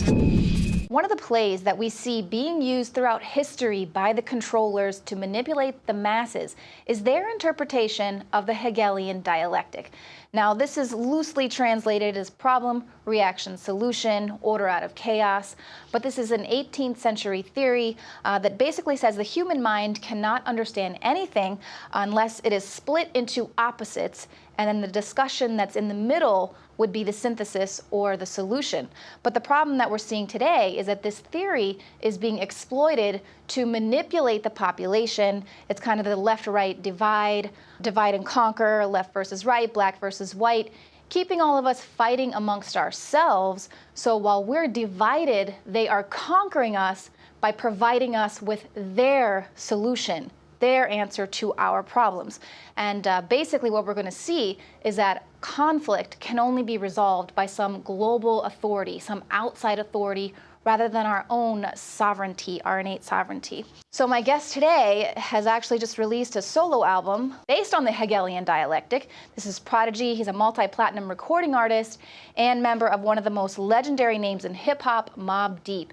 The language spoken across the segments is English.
One of the plays that we see being used throughout history by the controllers to manipulate the masses is their interpretation of the Hegelian dialectic. Now, this is loosely translated as problem, reaction, solution, order out of chaos, but this is an 18th century theory that basically says the human mind cannot understand anything unless it is split into opposites, and then the discussion that's in the middle would be the synthesis or the solution. But the problem that we're seeing today is that this theory is being exploited to manipulate the population. It's kind of the left-right divide and conquer, left versus right, black versus white, keeping all of us fighting amongst ourselves. So while we're divided, they are conquering us by providing us with their solution, their answer to our problems. And basically what we're going to see is that conflict can only be resolved by some global authority, some outside authority, rather than our own sovereignty, our innate sovereignty. So my guest today has actually just released a solo album based on the Hegelian dialectic. This is Prodigy. He's a multi-platinum recording artist and member of one of the most legendary names in hip-hop, Mobb Deep.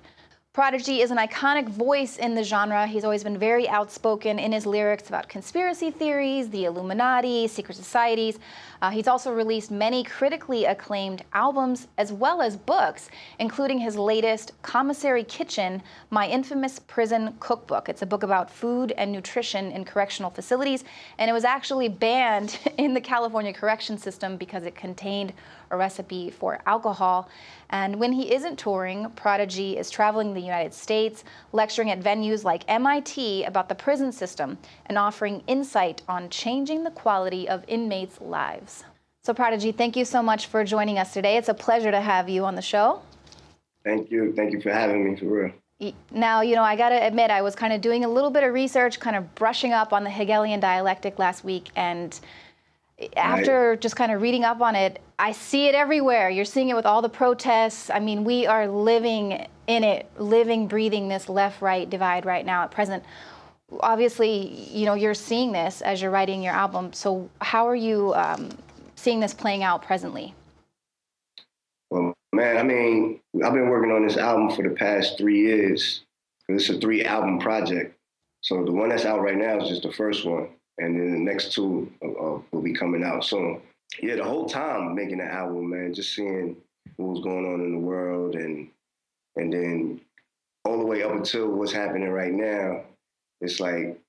Prodigy is an iconic voice in the genre. He's always been very outspoken in his lyrics about conspiracy theories, the Illuminati, secret societies. He's also released many critically acclaimed albums as well as books, including his latest, Commissary Kitchen, My Infamous Prison Cookbook. It's a book about food and nutrition in correctional facilities, and it was actually banned in the California correction system because it contained a recipe for alcohol. And when he isn't touring, Prodigy is traveling the United States, lecturing at venues like MIT about the prison system and offering insight on changing the quality of inmates' lives. So Prodigy, thank you so much for joining us today. It's a pleasure to have you on the show. Thank you. Thank you for having me, for real. Now, I got to admit, I was kind of doing a little bit of research, kind of brushing up on the Hegelian dialectic last week, and after just kind of reading up on it, I see it everywhere. You're seeing it with all the protests. I mean, we are living in it, living, breathing this left-right divide right now at present. Obviously, you're seeing this as you're writing your album. So how are you seeing this playing out presently? Well, man, I mean, I've been working on this album for the past 3 years. It's a 3-album project. So the one that's out right now is just the first one. And then the next 2 will be coming out soon. Yeah, the whole time making the album, man, just seeing what was going on in the world and then all the way up until what's happening right now, it's like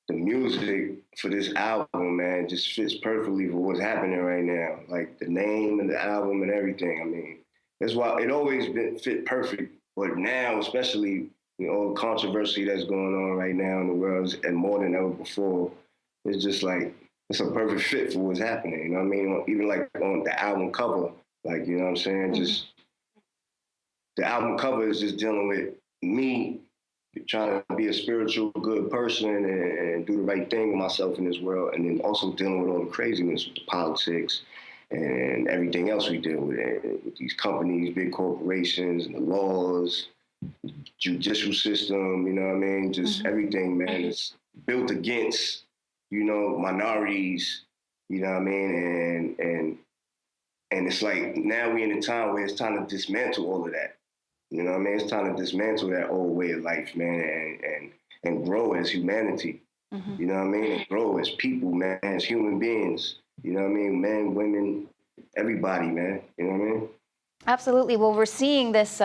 the music for this album, man, just fits perfectly for what's happening right now. Like the name of the album and everything. I mean, that's why it always been fit perfect. But now, especially, all the controversy that's going on right now in the world and more than ever before, it's just like, it's a perfect fit for what's happening, you know what I mean? Even like on the album cover, like, you know what I'm saying? Just, the album cover is just dealing with me trying to be a spiritual, good person and do the right thing with myself in this world, and then also dealing with all the craziness with the politics and everything else we deal with these companies, big corporations, and the laws, judicial system, you know what I mean? Just everything, man, is built against minorities, you know what I mean? And it's like now we in a time where it's time to dismantle all of that. You know what I mean? It's time to dismantle that old way of life, man, and grow as humanity. You know what I mean? And grow as people, man, as human beings. You know what I mean? Men, women, everybody, man. You know what I mean? Absolutely. Well, we're seeing this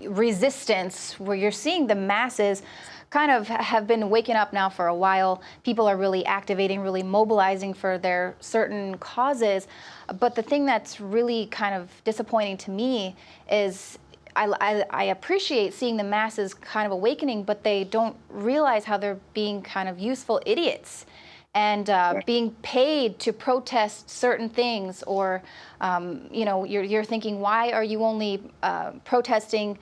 resistance where you're seeing the masses kind of have been waking up now for a while. People are really activating, really mobilizing for their certain causes. But the thing that's really kind of disappointing to me is I appreciate seeing the masses kind of awakening, but they don't realize how they're being kind of useful idiots and being paid to protest certain things, or you're thinking, why are you only protesting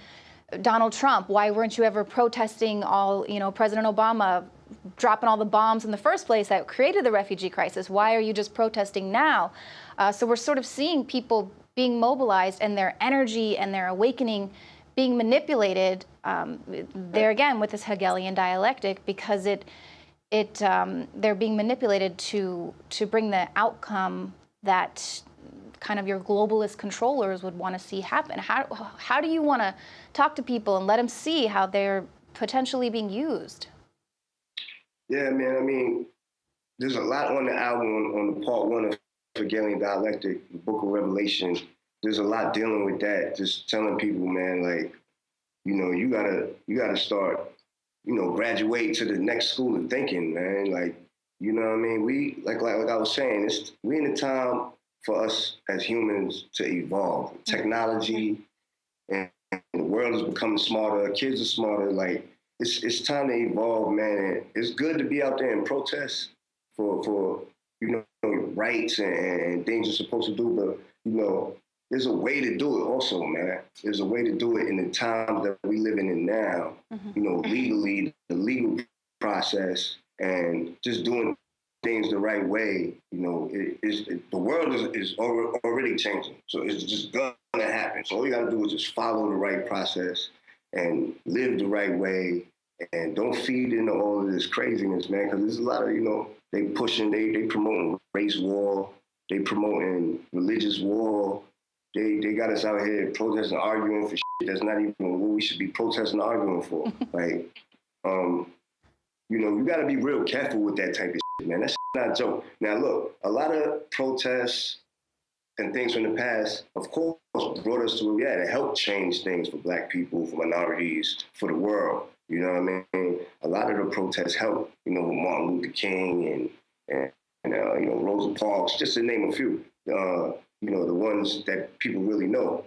Donald Trump? Why weren't you ever protesting all, President Obama dropping all the bombs in the first place that created the refugee crisis? Why are you just protesting now? So we're sort of seeing people being mobilized and their energy and their awakening being manipulated there again with this Hegelian dialectic, because they're being manipulated to bring the outcome that kind of your globalist controllers would want to see happen? How do you want to talk to people and let them see how they're potentially being used? Yeah, man. I mean, there's a lot on the album on the part one of Hegelian Dialectic, the Book of Revelation. There's a lot dealing with that. Just telling people, man, like, you know, you gotta start, you know, graduate to the next school of thinking, man. Like, you know what I mean? We like I was saying, we in a time for us as humans to evolve. Technology and the world is becoming smarter. Kids are smarter. Like, it's time to evolve, man. And it's good to be out there and protest for you know, rights and things you're supposed to do, but you know, there's a way to do it also, man. There's a way to do it in the times that we living in now, you know, legally, the legal process, and just doing things the right way. You know, the world is already changing, so it's just gonna happen. So all you gotta do is just follow the right process and live the right way, and don't feed into all of this craziness, man, because there's a lot of, you know, they promoting race war, they promoting religious war. They got us out here protesting, arguing for shit that's not even what we should be protesting, arguing for. Like, you know, you got to be real careful with that type of shit, man. That's not a joke. Now, look, a lot of protests and things from the past, of course, brought us to, it helped change things for Black people, for minorities, for the world. You know what I mean? A lot of the protests helped, you know, with Martin Luther King and you know, Rosa Parks, just to name a few. You know, the ones that people really know.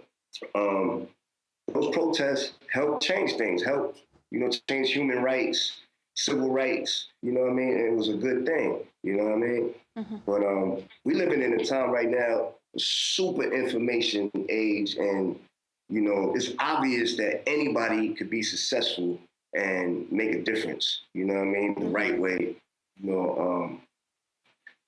Those protests help change things, help, you know, change human rights, civil rights, you know what I mean? And it was a good thing, you know what I mean? But we living in a time right now, super information age, and, you know, it's obvious that anybody could be successful and make a difference, you know what I mean? The right way, you know,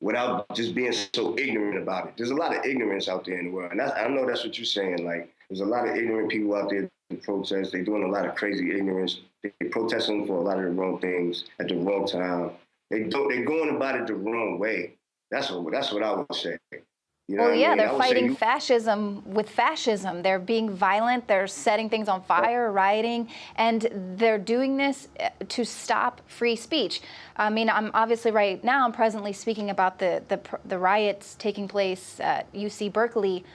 without just being so ignorant about it. There's a lot of ignorance out there in the world. And I know that's what you're saying. Like, there's a lot of ignorant people out there to protest. They're doing a lot of crazy ignorance. They're protesting for a lot of the wrong things at the wrong time. They're going about it the wrong way. That's what I would say. You know Well, yeah, I mean? they're fighting fascism with fascism. They're being violent. They're setting things on fire, rioting, and they're doing this to stop free speech. I mean, I'm presently speaking about the riots taking place at UC Berkeley,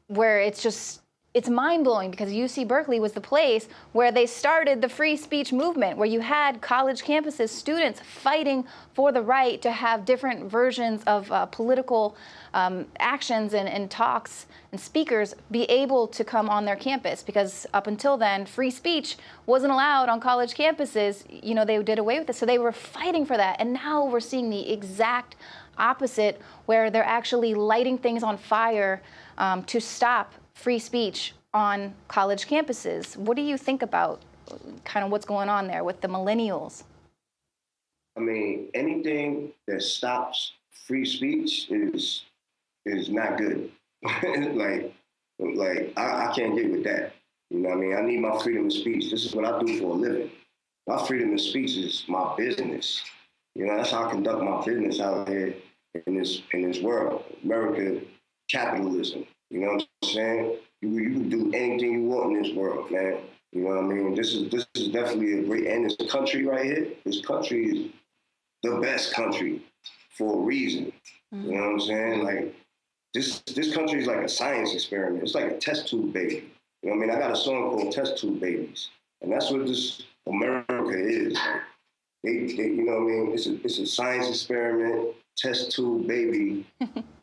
where it's mind-blowing, because UC Berkeley was the place where they started the free speech movement, where you had college campuses, students fighting for the right to have different versions of political actions and talks and speakers be able to come on their campus, because up until then, free speech wasn't allowed on college campuses. You know, they did away with it. So they were fighting for that. And now we're seeing the exact opposite, where they're actually lighting things on fire to stop free speech on college campuses. What do you think about kind of what's going on there with the millennials? I mean, anything that stops free speech is not good. like I can't get with that. You know what I mean? I need my freedom of speech. This is what I do for a living. My freedom of speech is my business. You know, that's how I conduct my business out here in this world. America, capitalism. You know what I'm saying? You can do anything you want in this world, man. You know what I mean? This is definitely a great, and this country right here, this country is the best country for a reason. You know what I'm saying? Like, this country is like a science experiment. It's like a test tube baby. You know what I mean? I got a song called Test Tube Babies. And that's what this America is. Like, they you know what I mean? It's a science experiment, test tube baby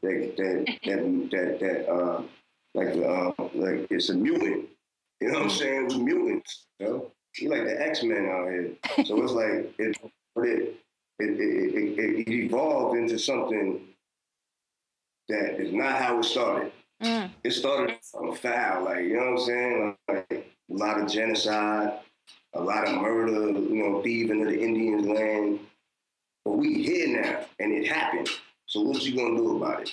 like it's a mutant. You know what I'm saying? We're mutants. You know? We like the X-Men out here. So it's like it evolved into something that is not how it started. It started from foul, like, you know what I'm saying? Like, a lot of genocide, a lot of murder, you know, thieving of the Indians' land. But we here now, and it happened. So what you gonna do about it?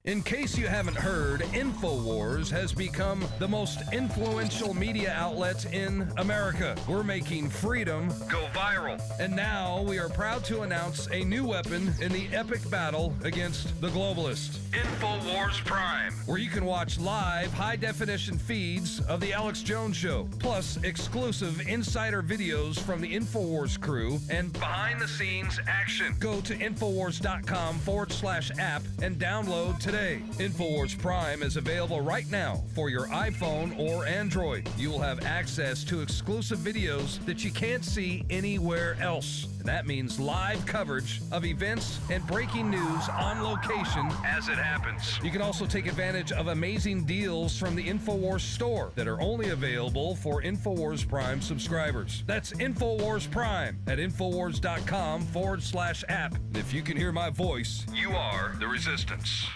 In case you haven't heard, InfoWars has become the most influential media outlet in America. We're making freedom go viral. And now we are proud to announce a new weapon in the epic battle against the globalists. InfoWars Prime, where you can watch live high-definition feeds of The Alex Jones Show, plus exclusive insider videos from the InfoWars crew and behind-the-scenes action. Go to Infowars.com/app and download today. InfoWars Prime is available right now for your iPhone or Android. You will have access to exclusive videos that you can't see anywhere else. And that means live coverage of events and breaking news on location as it happens. You can also take advantage of amazing deals from the InfoWars store that are only available for InfoWars Prime subscribers. That's InfoWars Prime at Infowars.com/app. And if you can hear my voice, you are the resistance.